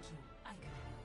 助艾克尔。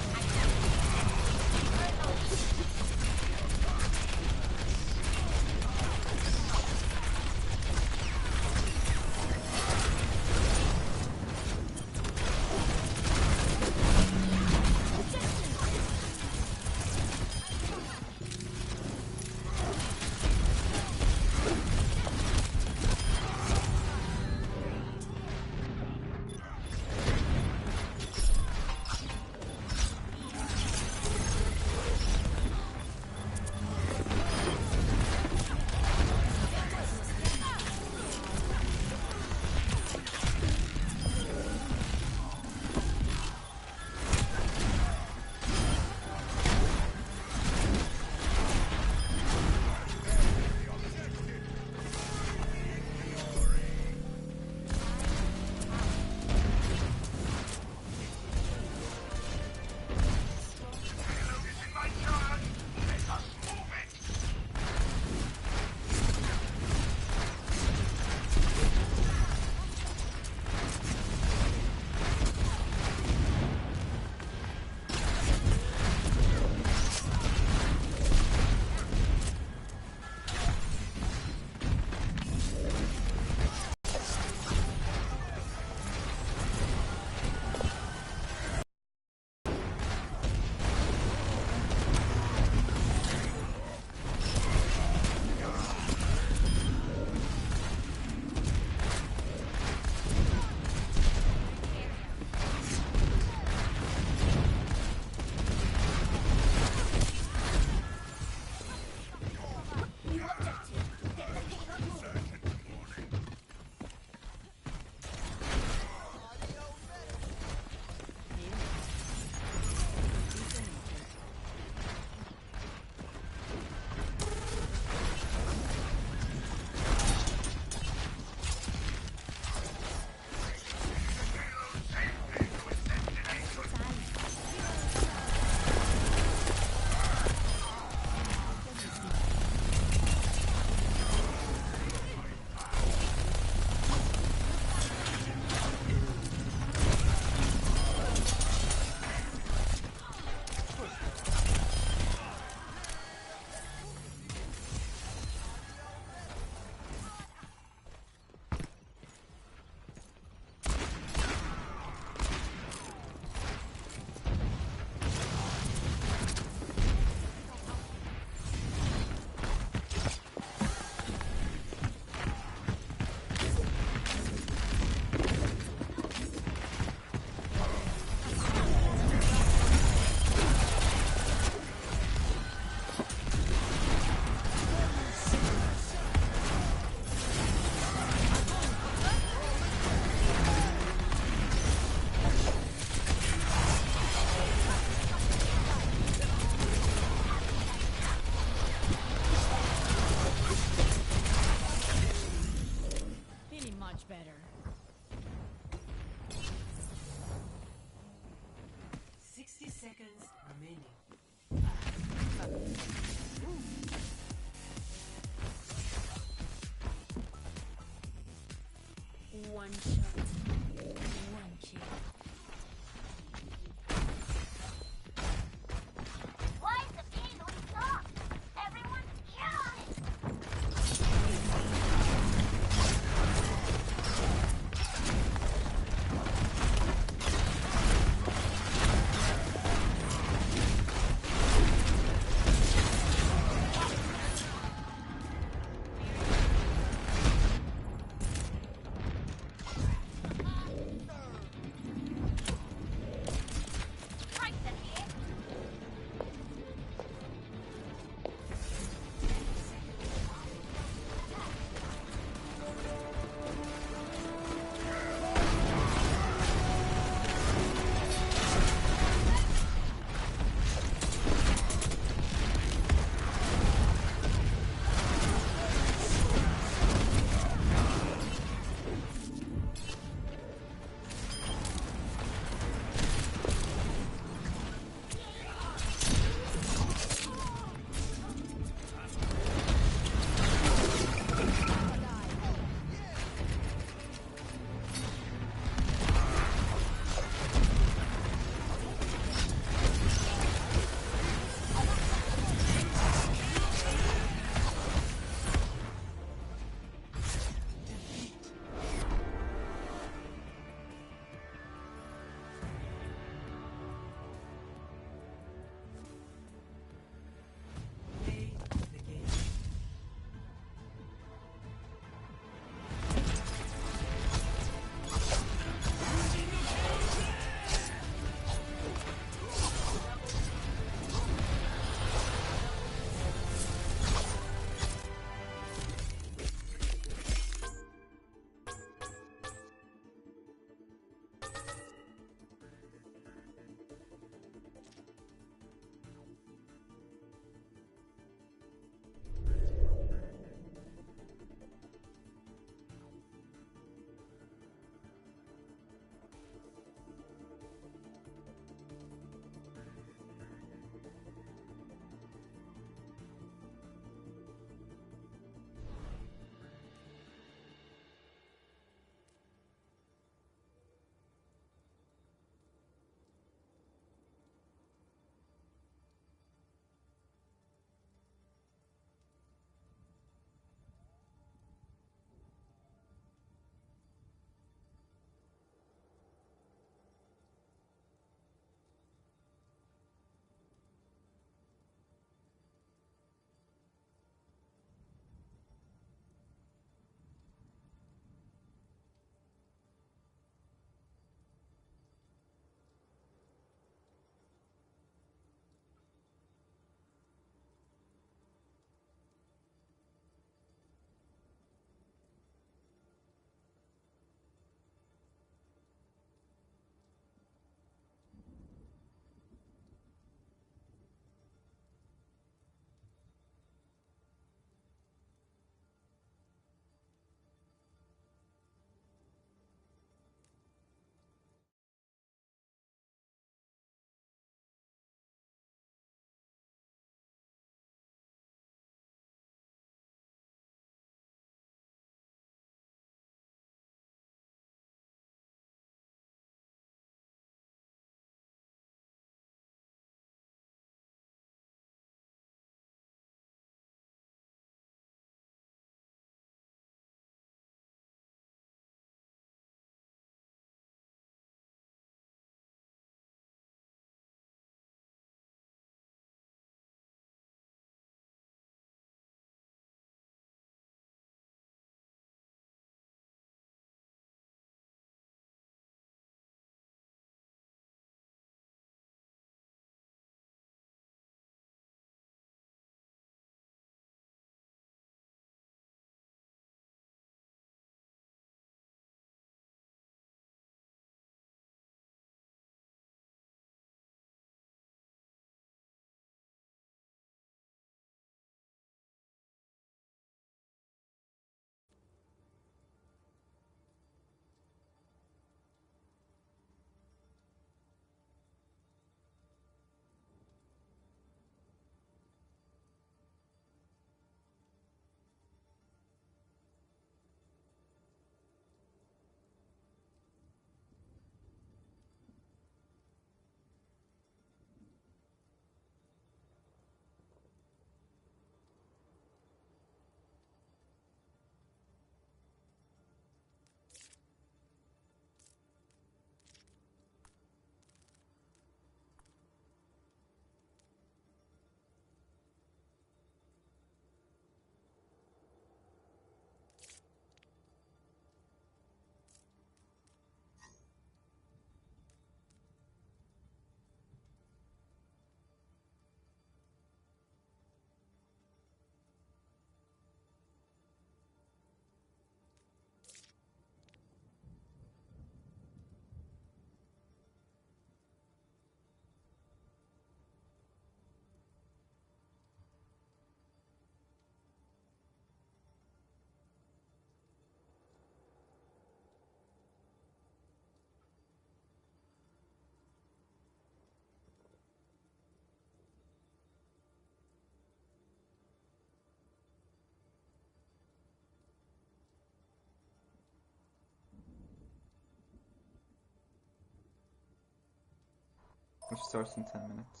which starts in 10 minutes.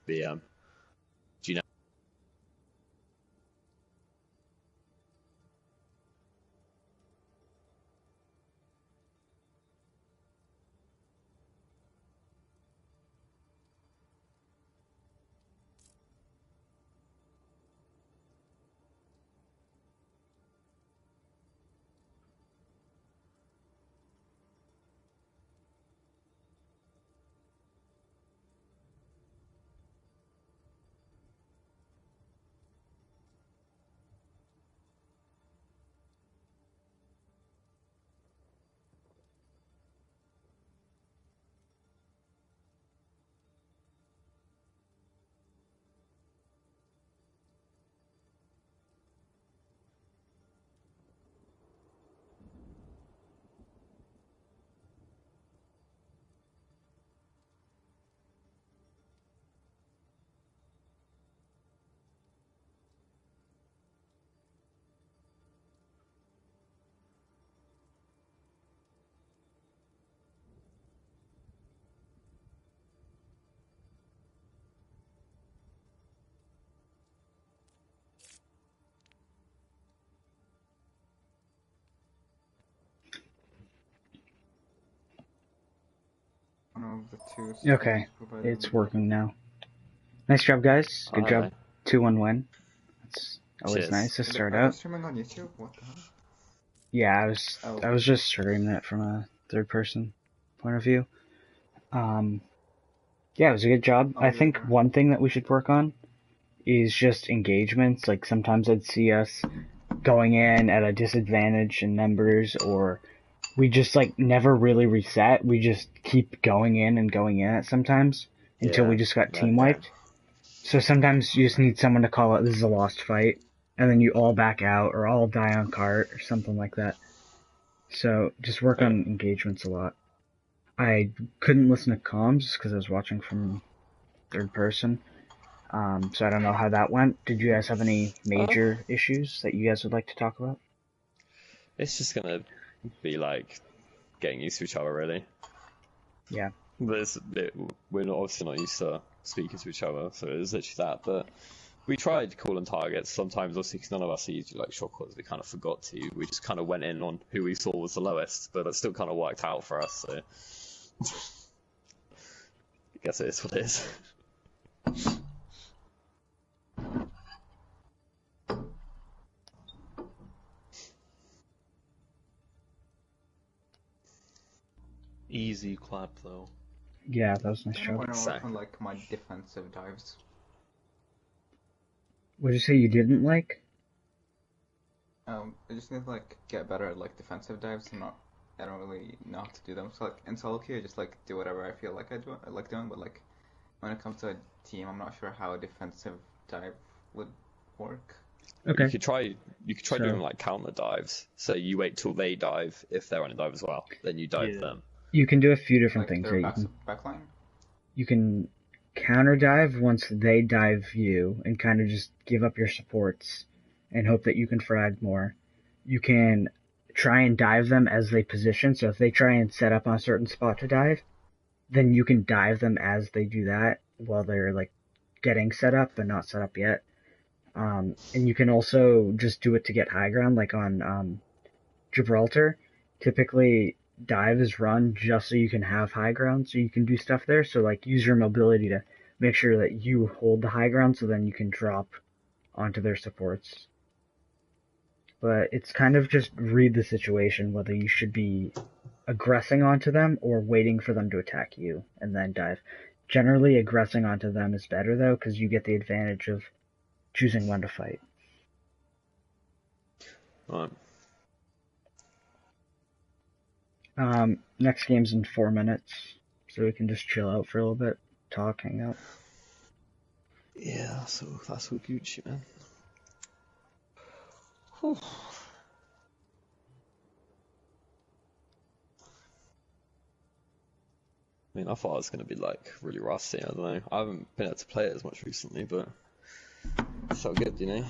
But do you know? One of the two Okay, streams provided. it's working now. Nice job, guys. Good job. 2-1 win. That's always Cheers. nice to Are they- start Are they out. streaming on YouTube? What the hell? Yeah, Oh. I was just streaming it from a third person point of view. Yeah, it was a good job. Oh, I yeah, think right. one thing that we should work on is just engagements. Like sometimes I'd see us going in at a disadvantage in numbers, or we just like never really reset. We just keep going in and going in at sometimes until we just got team wiped. So sometimes you just need someone to call out, this is a lost fight, and then you all back out or all die on cart or something like that. So just work on engagements a lot. I couldn't listen to comms because I was watching from third person. So I don't know how that went. Did you guys have any major issues that you guys would like to talk about? It's just gonna be like getting used to each other, really. Yeah. We're obviously not used to speaking to each other, so it was literally that. But we tried calling targets. Sometimes, obviously, because none of us are usually like shot callers, we kind of forgot to. We just kind of went in on who we saw was the lowest, but it still kind of worked out for us. So I guess it is what it is. Easy clap though. Yeah, that was a nice I job. want to work on like my defensive dives. What did you say you didn't like? I just need to like get better at like defensive dives. I don't really know how to do them. So like in solo queue, I just like do whatever I feel like I like doing. But like when it comes to a team, I'm not sure how a defensive dive would work. Okay. You could try doing like counter dives. So you wait till they dive if they're on a dive as well, then you dive them. You can do a few different Like things. their Yeah, backline. you can counter dive once they dive you and kind of just give up your supports and hope that you can frag more. You can try and dive them as they position. So if they try and set up on a certain spot to dive, then you can dive them as they do that while they're like getting set up but not set up yet. And you can also just do it to get high ground, like on Gibraltar. Typically, dive is run just so you can have high ground, so you can do stuff there. So like use your mobility to make sure that you hold the high ground, so then you can drop onto their supports. But it's kind of just read the situation, whether you should be aggressing onto them or waiting for them to attack you and then dive. Generally, aggressing onto them is better though, because you get the advantage of choosing when to fight. Right. Next game's in 4 minutes, so we can just chill out for a little bit, talk, hang out. Yeah, so that's all Gucci, man. Whew. I mean, I thought I was going to be like really rusty. I don't know. I haven't been able to play it as much recently, but it felt good, you know.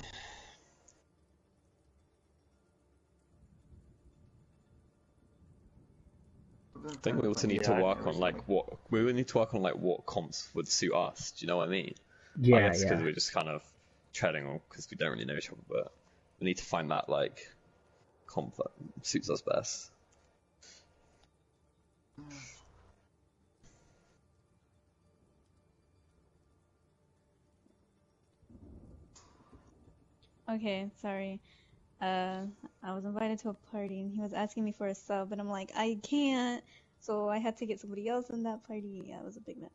I think we also need to work on like what comps would suit us. Do you know what I mean? I Yeah, guess because yeah. we're just kind of treading on because we don't really know each other, but we need to find that like comp that suits us best. Okay, sorry. I was invited to a party and he was asking me for a sub, and I'm like, I can't. So I had to get somebody else in that party. Yeah, it was a big mess.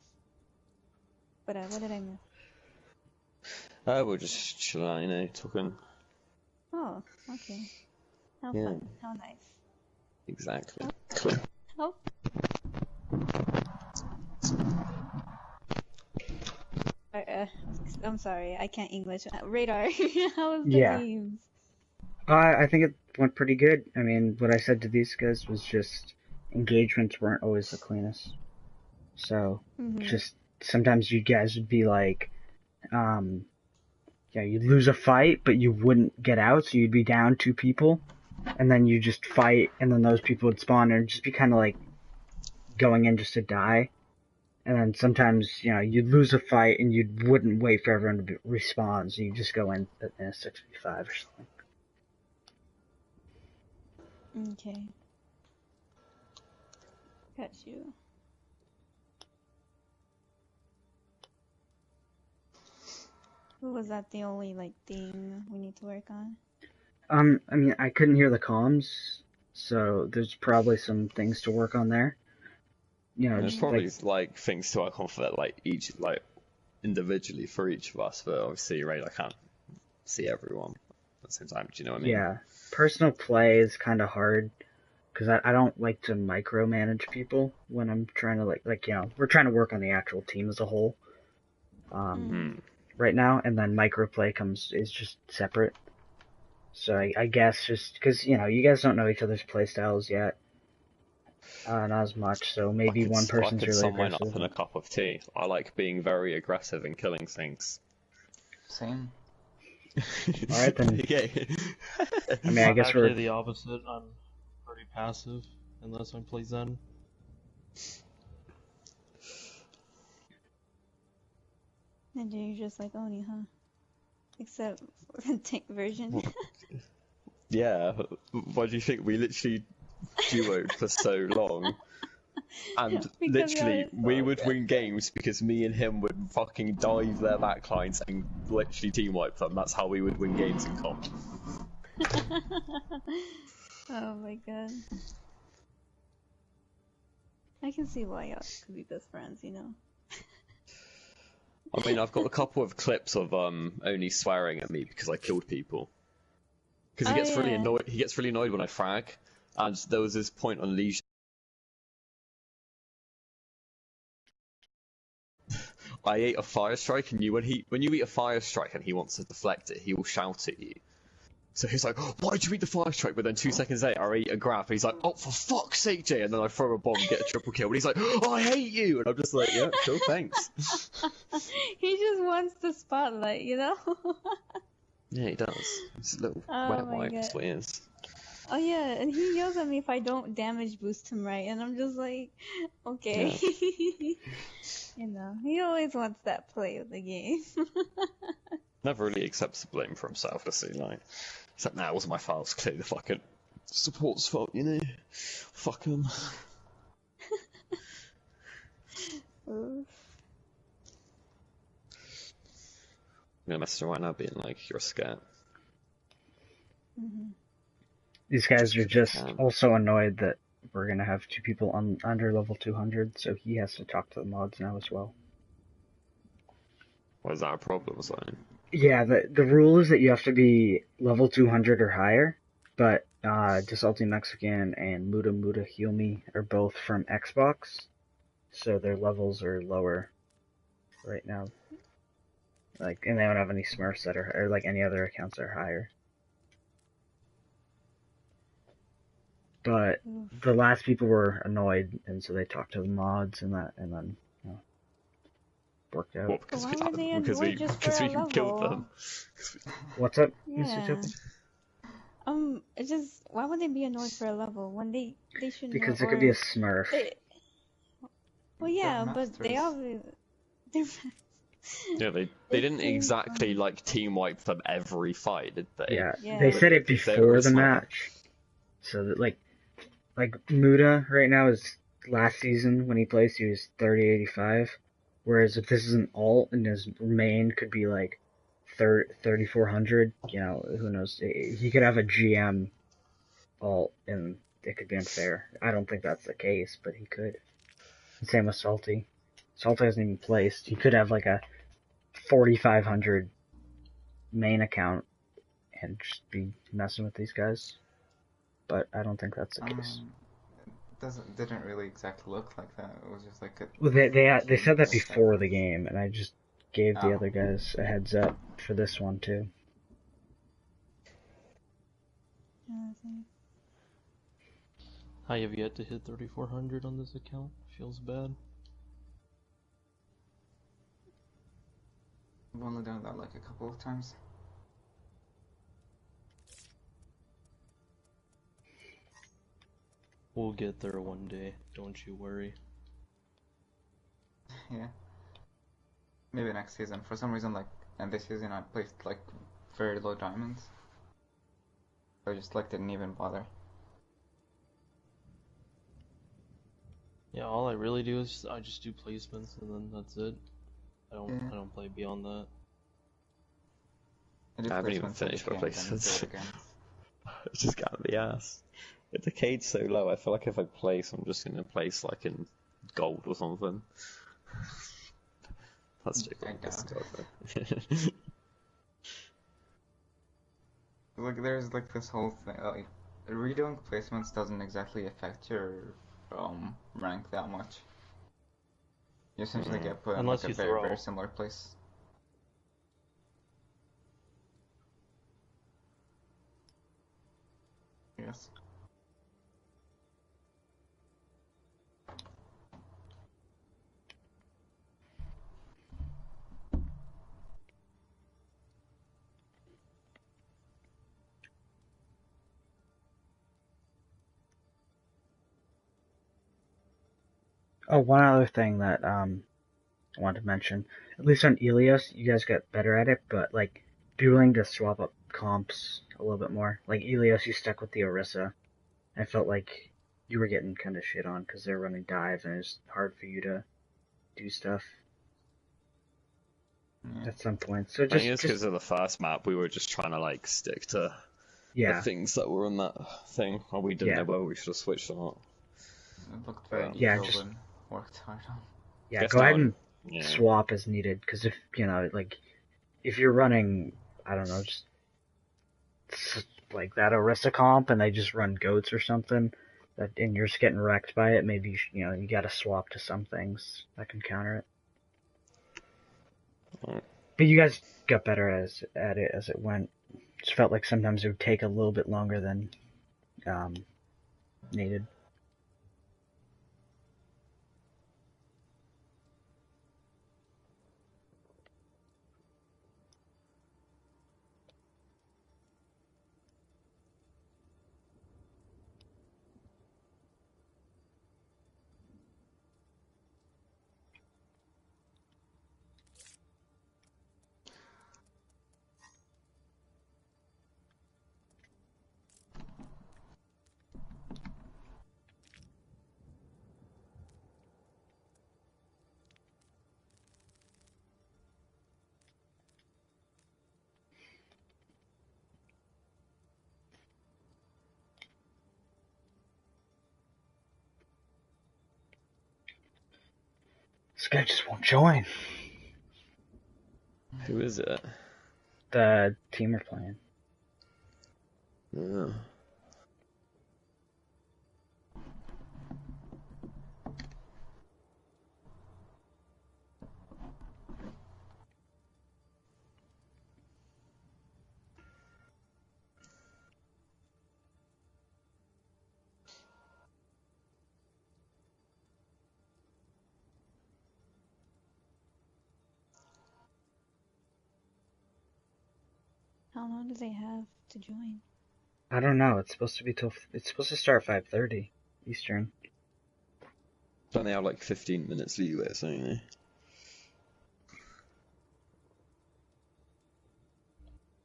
But what did I miss? We're just chilling out, you know, talking. Oh, okay. How Yeah. fun. How nice. Exactly. How? I'm sorry, I can't English. Radar. How was the Yeah. games? I think it went pretty good. I mean, what I said to these guys was just engagements weren't always the cleanest. So, just sometimes you guys would be like, yeah, you'd lose a fight, but you wouldn't get out, so you'd be down 2 people, and then you just fight, and then those people would spawn, and it'd just be kind of like going in just to die. And then sometimes, you know, you'd lose a fight, and you wouldn't wait for everyone to respawn, so you just go in a 6v5 or something. Okay. Got you. Was that the only like thing we need to work on? I mean, I couldn't hear the comms, so there's probably some things to work on there. You know, There's just probably like things to work on for that, like each like individually for each of us, but obviously, right, I can't see everyone at the same time. Do you know what I mean? yeah, personal play is kind of hard because I don't like to micromanage people when I'm trying to like you know, we're trying to work on the actual team as a whole. Right now, and then microplay is just separate. So I guess just because, you know, you guys don't know each other's playstyles yet, not as much, so maybe one person's I could really sum mine aggressive. up in a cup of tea. I like being very aggressive and killing things. Same. Alright then. Okay. I mean, I I'm guess actually we're... the opposite. I'm pretty passive unless I play Zen. And you're just like Oni, huh? Except for the tank version. Yeah. Why do you think we literally duoed for so long? And Because literally, you're so we would aggressive. win games because me and him would fucking dive their backlines and literally team wipe them. That's how we would win games in comp. Oh my god. I can see why y'all could be best friends, you know? I mean, I've got a couple of clips of Oni swearing at me because I killed people. Because he Oh, gets really yeah. annoyed. He gets really annoyed when I frag. And there was this point on Legion. I ate a fire strike, and when you eat a fire strike and he wants to deflect it, he will shout at you. So he's like, "Why'd you eat the fire strike?" But then 2 seconds later, I eat a grab, and he's like, "Oh, for fuck's sake, Jay!" And then I throw a bomb, get a triple kill, and he's like, "Oh, I hate you!" And I'm just like, "Yeah, sure, thanks." He just wants the spotlight, you know? Yeah, he does. He's a little Oh wet my wipe. God. That's what he is. Oh yeah, and he yells at me if I don't damage boost him right, and I'm just like, okay. You know, he always wants that play of the game. Never really accepts the blame for himself, does he? Like, he's like, "Nah, it wasn't my fault. It's clearly the fucking support's fault, you know? Fuck him." Oof. I'm gonna message him right now, being like, "You're a scat." These guys are just Um, also annoyed that we're gonna have 2 people under level 200, so he has to talk to the mods now as well. Why is that a problem, Zane? Yeah, the rule is that you have to be level 200 or higher, but Desalty Mexican and Muda Muda Heal Me are both from Xbox, so their levels are lower right now. Like, and they don't have any Smurfs that are, or like any other accounts that are higher. But the last people were annoyed, and so they talked to the mods, and then, you know, worked out. Well, because Why we were they because annoyed just for a killed level? them. What's up, Yeah. Mr. Token? It's just why would they be annoyed for a level when they should know Because it could be a or Smurf. they well They're yeah, but they masters. all they're Yeah, they they didn't came exactly from like team wipe them every fight, did they? Yeah, they yeah. said it They said it before was the smart. match. So that like Muda right now is last season when he plays he was 3085. Whereas if this is an alt and his main could be like 3400, you know, who knows? He could have a GM alt and it could be unfair. I don't think that's the case, but he could. Same with Salty. Salty hasn't even placed. He could have like a 4500 main account and just be messing with these guys. But I don't think that's the case. Didn't really exactly look like that. It was just like a Well, they said that like before the game, and I just gave the Oh. other guys a heads up for this one too. I have yet to hit 3400 on this account. Feels bad. I've only done that like a couple of times. We'll get there one day. Don't you worry. Yeah. Maybe next season. For some reason, like, and this season I placed like very low diamonds. I just like didn't even bother. Yeah, all I really do is I just do placements and then that's it. Yeah. I don't play beyond that. I haven't even placements at finished the my game, then do placements. it again. It's just got the ass. The decade's so low, I feel like if I place, I'm just gonna place like in gold or something. That's too I complicated. Like, there's like this whole thing, like, redoing placements doesn't exactly affect your rank that much. You essentially get put in Unless like a you very, throw. very similar place. Yes. Oh, one other thing that I wanted to mention. At least on Elios, you guys got better at it, but like be willing to swap up comps a little bit more. Like Elios, you stuck with the Orisa. I felt like you were getting kind of shit on because they're running dive and it's hard for you to do stuff Yeah. at some point. So I think it's just because of the first map, we were just trying to like stick to yeah, the things that were on that thing, and we didn't Yeah. know whether we should have switched or not. It looked very Yeah, detailed just- and worked hard on. yeah. Guess Go ahead not. and Yeah. swap as needed because if you know, like, if you're running, I don't know, just like that Orisa comp and they just run goats or something, that and you're just getting wrecked by it, maybe you got to swap to some things that can counter it. Alright. But you guys got better at it as it went. Just felt like sometimes it would take a little bit longer than needed. This guy just won't join. Who is it? The team we're playing. Yeah. How long do they have to join? I don't know. It's supposed to be it's supposed to start 5:30 Eastern. Don't they have like 15 minutes leeway or something?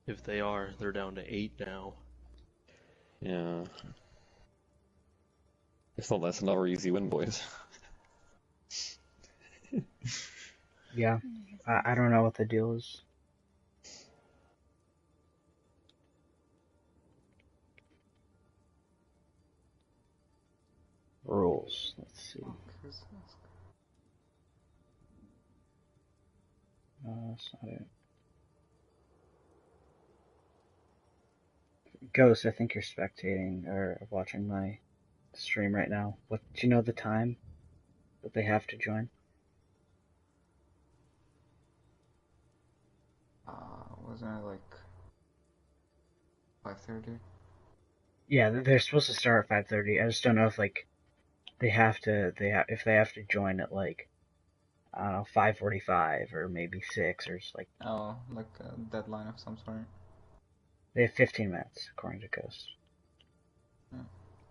If they are, they're down to 8 now. Yeah. If not, that's another easy win, boys. Yeah. I don't know what the deal is. Rules. Let's see. That's not it. Ghost, I think you're spectating or watching my stream right now. What do you know the time that they have to join? Wasn't it like 5:30? Yeah, they're supposed to start at 5:30. I just don't know if like if they have to join at like I don't know 5:45 or maybe 6 or just like Oh, like a deadline of some sort. they have 15 minutes according to Ghost. Yeah.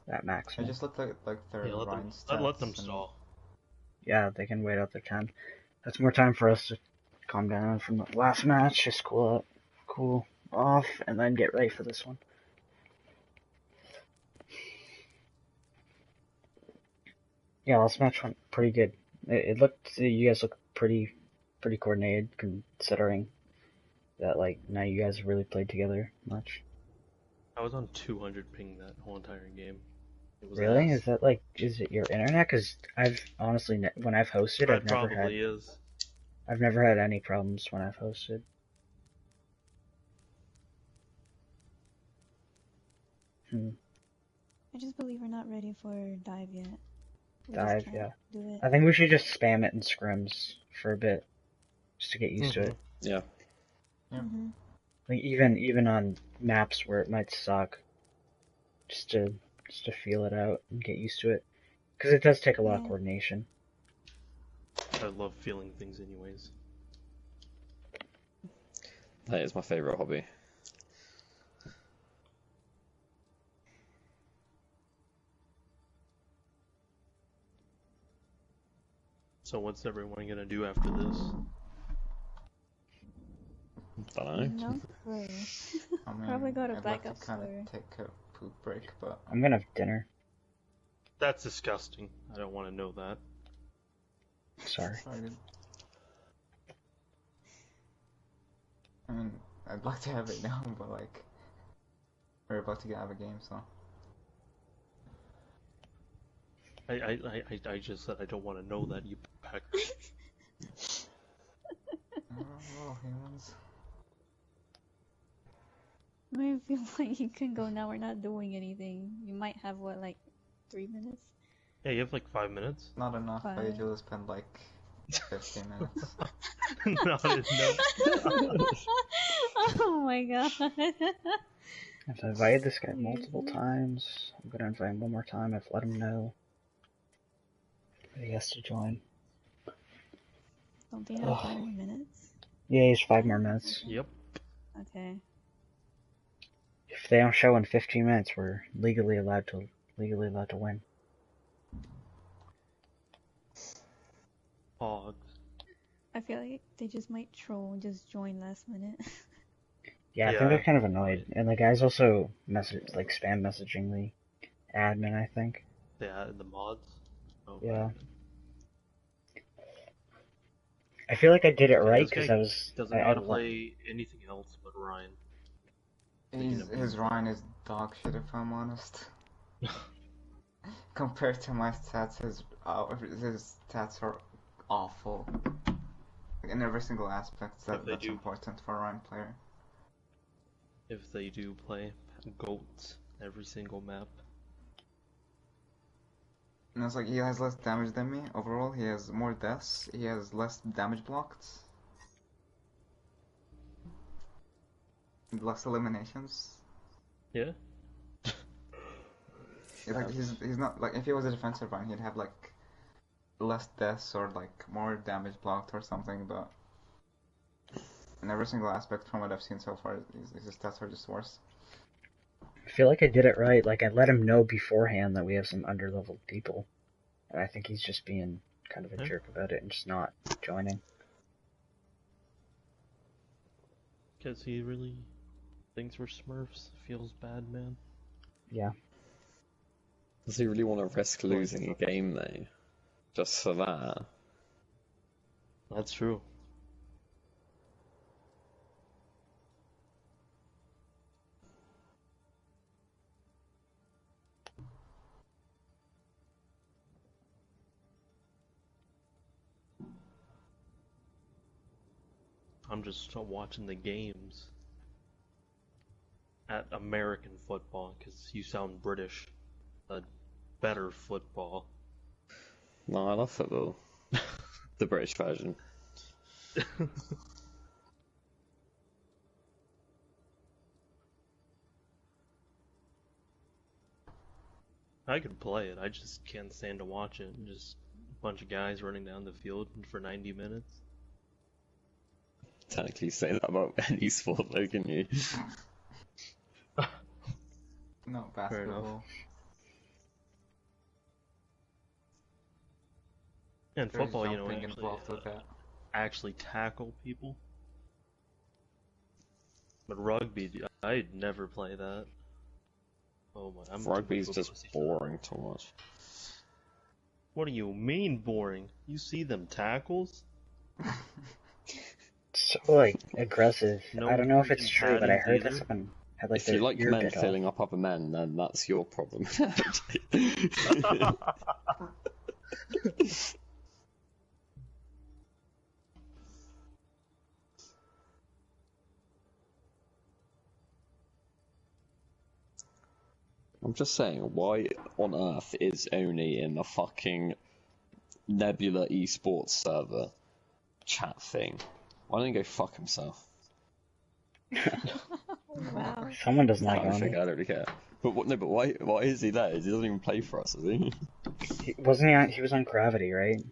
That I maximum. just looked at like their Yeah, Ryan let them stats and stall. Yeah, they can wait out their time. That's more time for us to calm down from the last match, just cool off, and then get ready for this one. Yeah, last match went pretty good. It looked, you guys look pretty coordinated considering that like now you guys really played together much. I was on 200 ping that whole entire game. It was Really? ass. Is that like, is it your internet? Because I've honestly, when I've hosted, It probably is. I've never had any problems when I've hosted. I just believe we're not ready for dive yet. We Dive, just can't yeah. do it. I think we should just spam it in scrims for a bit, just to get used to it. Yeah. Mm-hmm. Like even on maps where it might suck, just to feel it out and get used to it, because it does take a lot of Yeah. coordination. I love feeling things anyways. That is my favourite hobby. So what's everyone gonna do after this? Don't know. No clue. I mean, Probably go to I'd backup like to kind store. of take a poop break, but I'm gonna have dinner. That's disgusting. I don't want to know that. Sorry. sorry. I mean, I'd like to have it now, but like we're about to have a game, so I just said I don't want to know that, you pecker. oh, humans. I feel like you can go now. We're not doing anything. You might have what, like 3 minutes? Yeah, you have like 5 minutes. Not enough. I 5. usually spend like 15 minutes. Not enough. Oh my god. I've invited this guy multiple times. I'm gonna invite him one more time. I've let him know that he has to join. Don't they have 5 more minutes? Yeah, he's 5 more minutes. Yep. Okay. If they don't show in 15 minutes, we're legally allowed to win. Hogs. I feel like they just might troll and just join last minute. Yeah, I think they're kind of annoyed, and the guy's also spam messaging the admin. I think. Yeah, the mods. Oh, Yeah. I feel like I did it right This because guy I was. doesn't know how to play anything else but Ryan. His Ryan is dog shit, if I'm honest. Compared to my stats, his stats are awful. Like, in every single aspect that's important for a Ryan player. If they do play goats every single map. And it's like he has less damage than me overall. He has more deaths. He has less damage blocked. Less eliminations. Yeah. Like he's not like if he was a defensive Ryan, he'd have like less deaths or like more damage blocked or something. But in every single aspect from what I've seen so far, his stats are just worse. feel like I did it right. Like, I let him know beforehand that we have some underleveled people. And I think he's just being kind of a jerk about it and just not joining. Because he really thinks we're Smurfs. Feels bad, man. Yeah. Does he really want to risk losing a game, though? Just for that? That's true. I'm just watching the games at American football because you sound British. A better football. No, I love football. The British version. I could play it, I just can't stand to watch it. Just a bunch of guys running down the field for 90 minutes. Technically say that about any sport, though, can you? No, Fair enough. basketball. And There's football, you know, jumping involved with that. actually tackle people. But rugby, I'd never play that. Oh my, I'm Rugby's just boring too much. What do you mean boring? You see them tackles? So, like, aggressive. No I don't know if it's freaking true, but I heard that paddings someone had, like, If their you like ear men bit off. filling up other men, then that's your problem. I'm just saying, why on earth is Oni in the fucking Nebula esports server chat thing? Why don't he go fuck himself? Wow. Someone doesn't I like don't Oni. think I don't really care. But what? No, but why is he there? He doesn't even play for us, does he? Wasn't he on? He was on Gravity, right?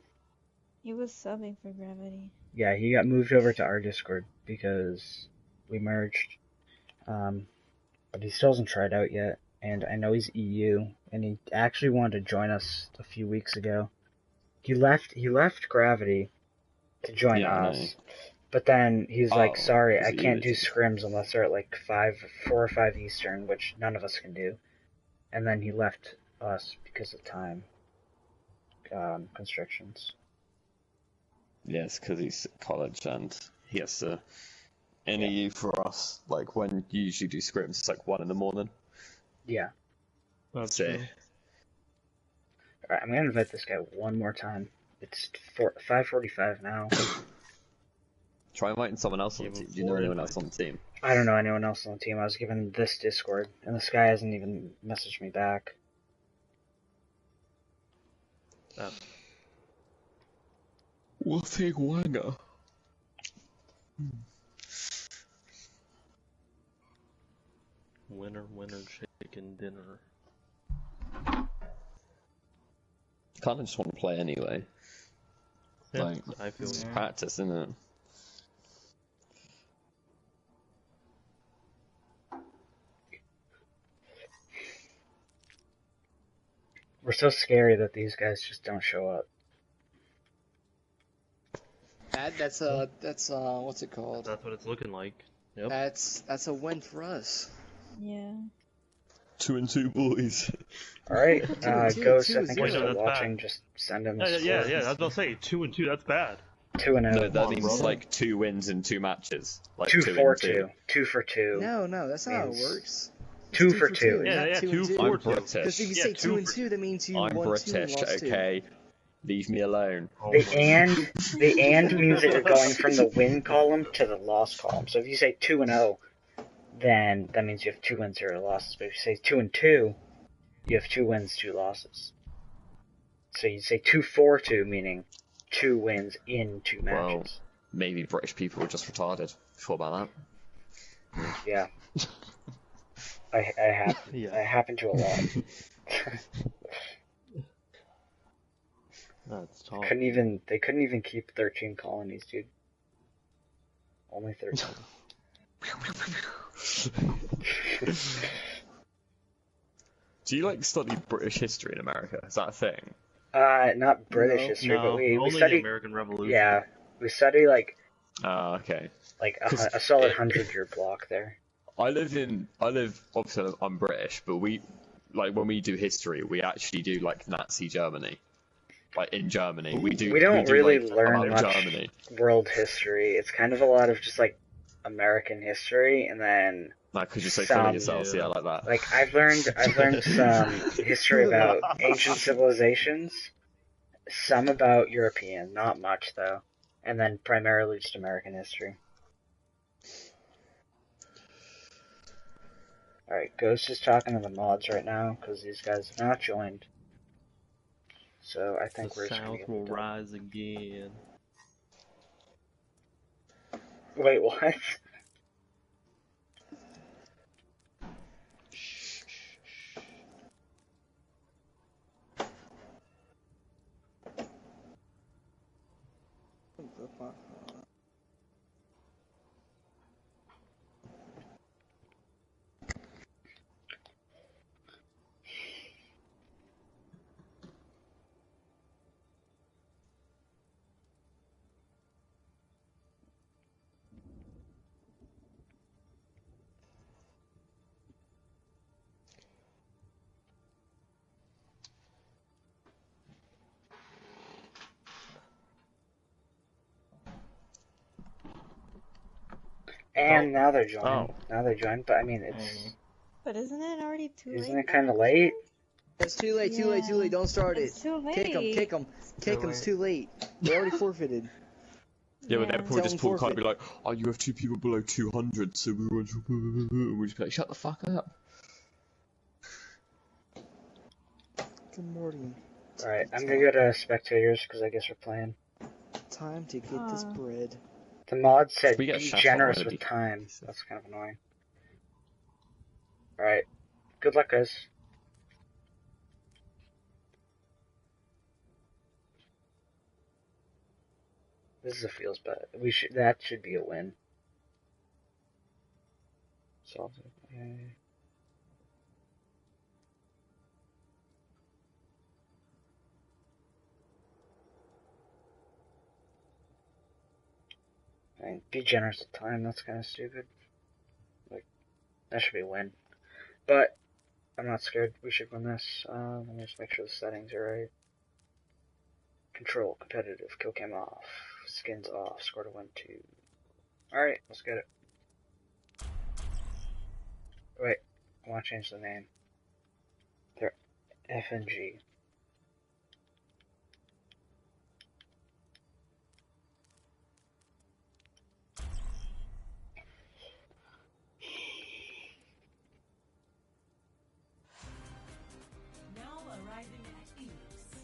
He was subbing for Gravity. Yeah, he got moved over to our Discord because we merged. But he still hasn't tried out yet, and I know he's EU, and he actually wanted to join us a few weeks ago. He left Gravity to join Yeah, I know. us, but then he's like, Oh, sorry, is I it can't do you? scrims unless they're at like 4 or 5 Eastern, which none of us can do. And then he left us because of time constrictions. Yes, because he's at college and he has to. In EU for us, like when you usually do scrims, it's like 1 in the morning. Yeah. That's So, true. Alright, I'm gonna invite this guy one more time. It's 5:45 now. try inviting someone else on the Give him team. Do you know 4 anyone else invites. on the team? I don't know anyone else on the team. I was given this Discord, and this guy hasn't even messaged me back. We'll take Wanga. Winner, winner, chicken dinner. Kind of just want to play anyway. Yeah, Like, I feel it's you. practice, isn't it? We're so scary that these guys just don't show up. That's what's it called? That's what it's looking like. Yep. That's a win for us. Yeah. 2 and 2 boys. Alright, Two, Ghost, I 2-0. think you're Wait, no, still that's watching. bad. Just send him Yeah, a yeah, score. yeah. That's what I'll say. 2 and 2. That's bad. 2-0. No, that on, means brother. like 2 wins in 2 matches. Like 2 2 for and 2. 2. 2 for 2. No, that's not how it Means works. It's 2 for 2. Yeah, not yeah, 2 2 and 2. for I'm 2. British. Because if you Yeah, say 2 2 and for 2, that means you I'm won 2 and British, lost 2. okay? Leave me alone. Oh The my and means that you're going from the win column to the loss column. So if you say 2-0, then that means you have 2 wins, 0 losses. But if you say 2 and 2, you have 2 wins, 2 losses. So you say 2 for 2, meaning 2 wins in 2 Well, matches. maybe British people are just retarded. Thought about that. Yeah. I Yeah. happen to a lot. That's tough. They couldn't even keep 13 colonies, dude. Only 13. Do you like study British history in America? Is that a thing? Not British No. history, No, but we only study. the American Revolution. Yeah, we study like Okay. a solid 100-year block there. Obviously I'm British, but when we do history, we actually do like Nazi Germany. Like in Germany, we don't really like, learn about much Germany. world history. It's kind of a lot of just like American history, and then Like, because you're so full some- of yourself, yeah, like that. like I've learned some history about ancient civilizations, some about European, not much though, and then primarily just American history. Alright, Ghost is talking to the mods right now, because these guys have not joined. So I think The we're just gonna South get will done. rise again. Wait, what? And now they're joining. Oh. Now they're joined, but I mean, it's... But isn't it already too late? Isn't it kind of late? It's too late, too late, too late. Don't start it. It's too late. Kick him, kick him. Kick him, it's too late. They already forfeited. Yeah, but they'll probably Tell just them pull card and be forfeit. like, oh, you have 2 people below 200, so we want to... And we just be like, shut the fuck up. Good morning. Alright, I'm gonna go to spectators, because I guess we're playing. Time to get this bread. The mod said We get be chef generous already. with time. That's kind of annoying. Alright. Good luck, guys. This is a feels bet. That should be a win. So, okay. And be generous with time, that's kind of stupid. Like, that should be a win. But, I'm not scared, we should win this. Let me just make sure the settings are right. Control, competitive, kill cam off, skins off, score to win 2. Alright, let's get it. Wait, I want to change the name. They're F and G. Now arriving at Phoenix.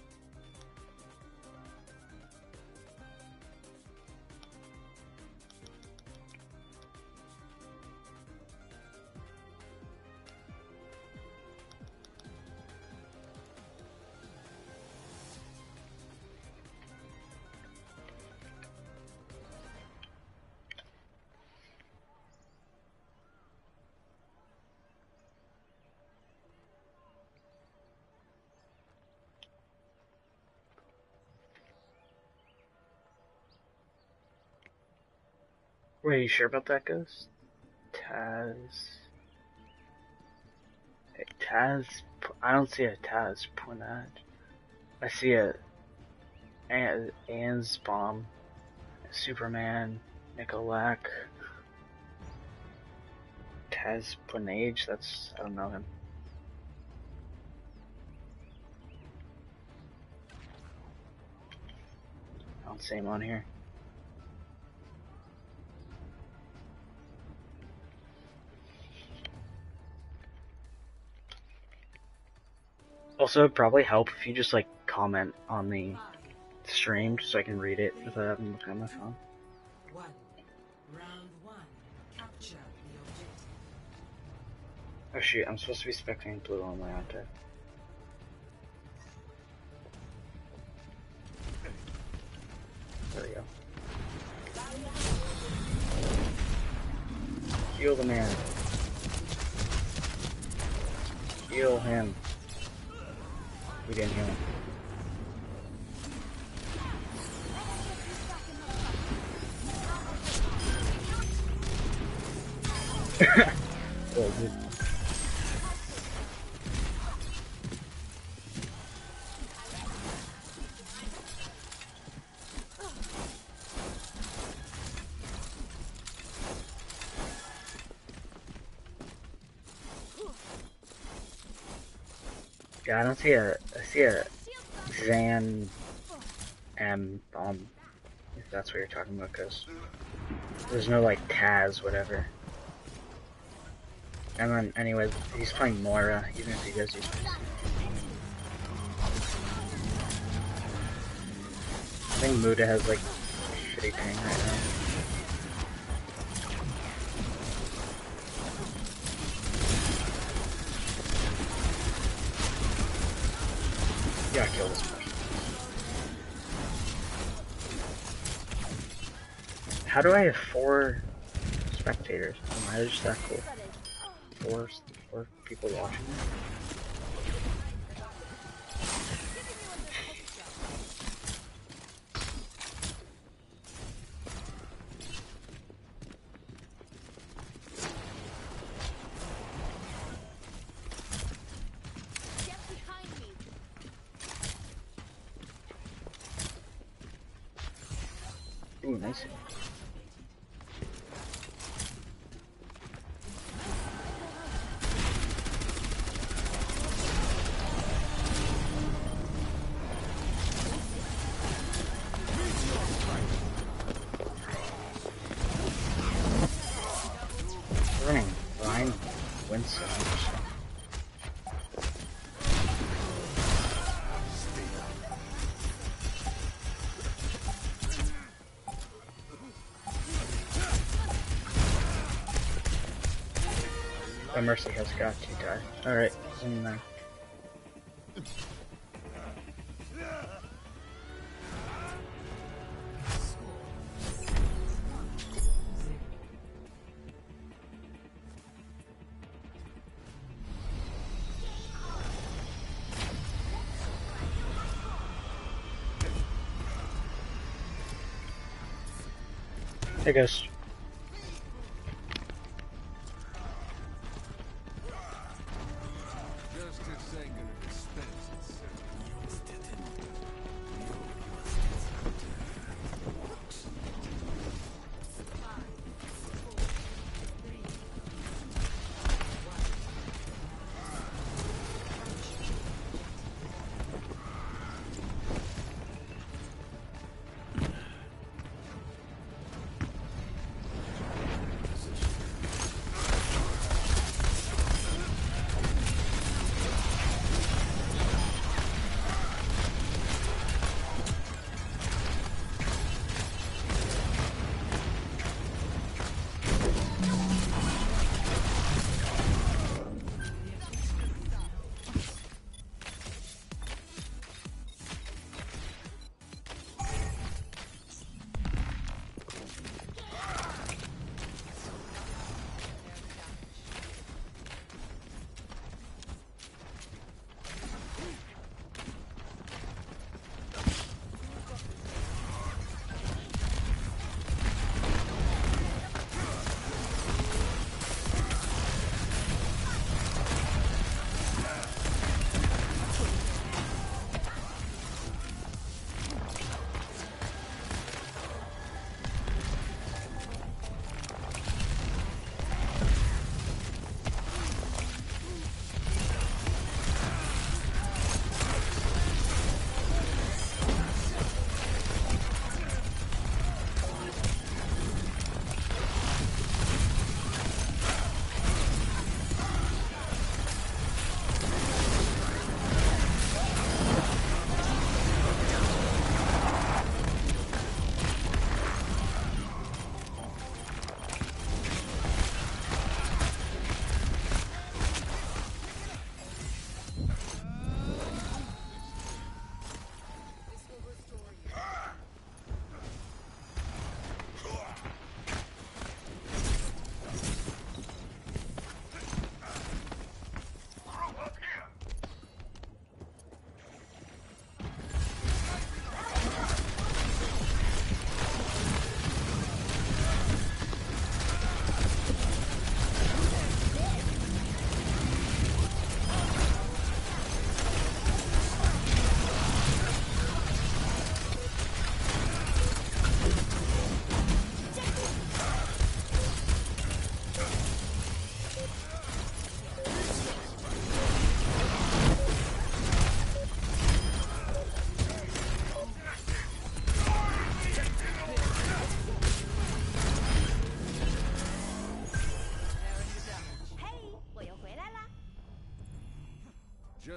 Wait, you sure about that, Ghost? Taz. Hey, Taz. I don't see a Taz Punad. I see a Anne's Bomb, Superman, Nicolak, Taz Punage. That's, I don't know him. I don't see him on here. Also, it'd probably help if you just like comment on the stream so I can read it without having to look on my phone. 1. Round 1. Capture the objective. Oh shoot, I'm supposed to be spectating blue on my iPad. There we go. Heal the man. Heal him. We didn't heal him. Oh, dude. Yeah, I see a Zan M bomb, if that's what you're talking about, because there's no, like, Taz, whatever. And then, anyways, he's playing Moira, even if he does use PC. I think Muda has, like, shitty ping right now. Yeah, kill this person. How do I have 4 spectators? Am I just that cool? Four people watching me? Ooh, nice. Running blind Winston. Oh, Mercy has got to die. Alright, Hey guys.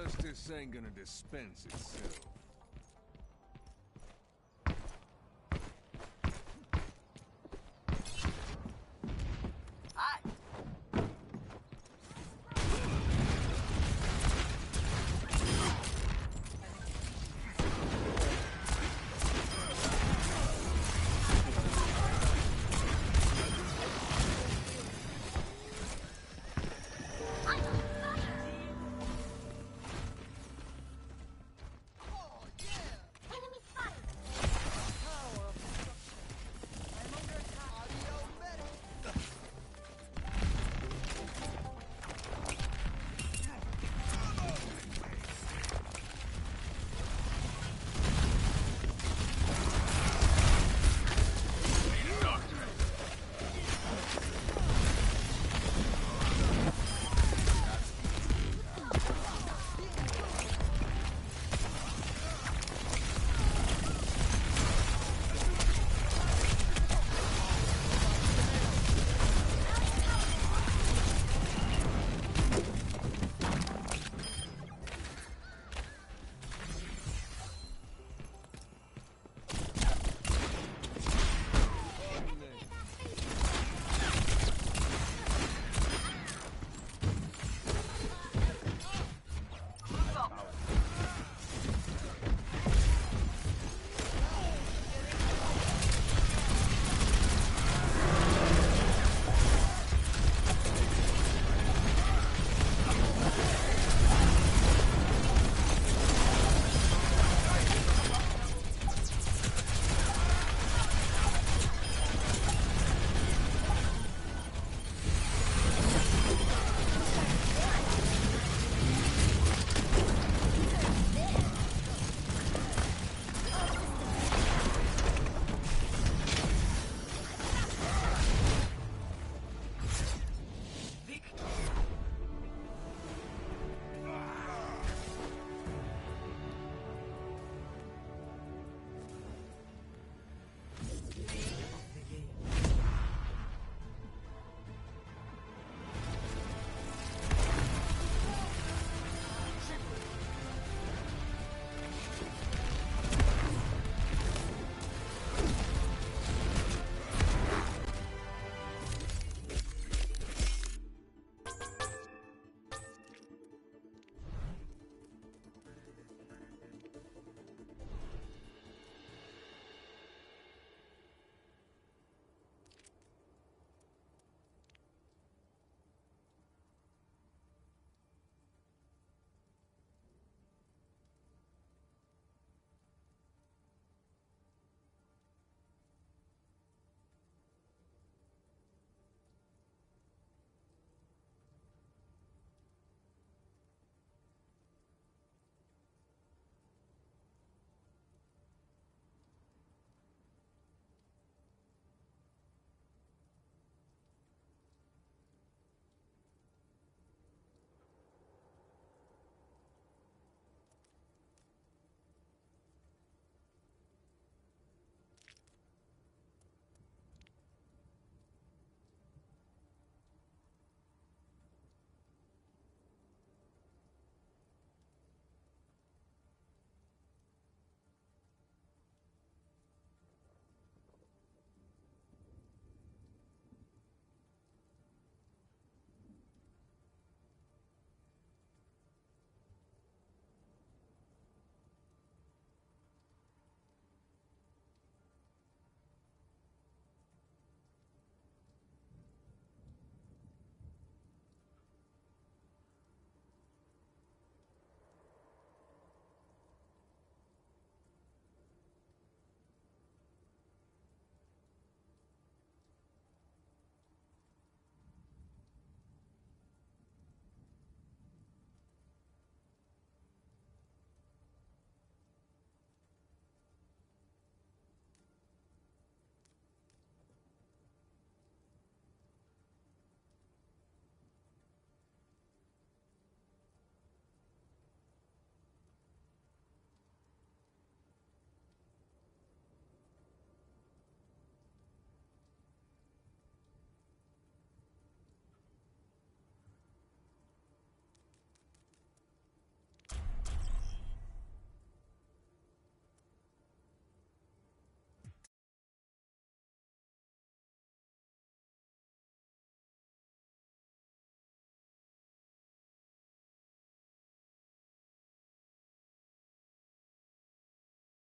Justice ain't gonna dispense itself.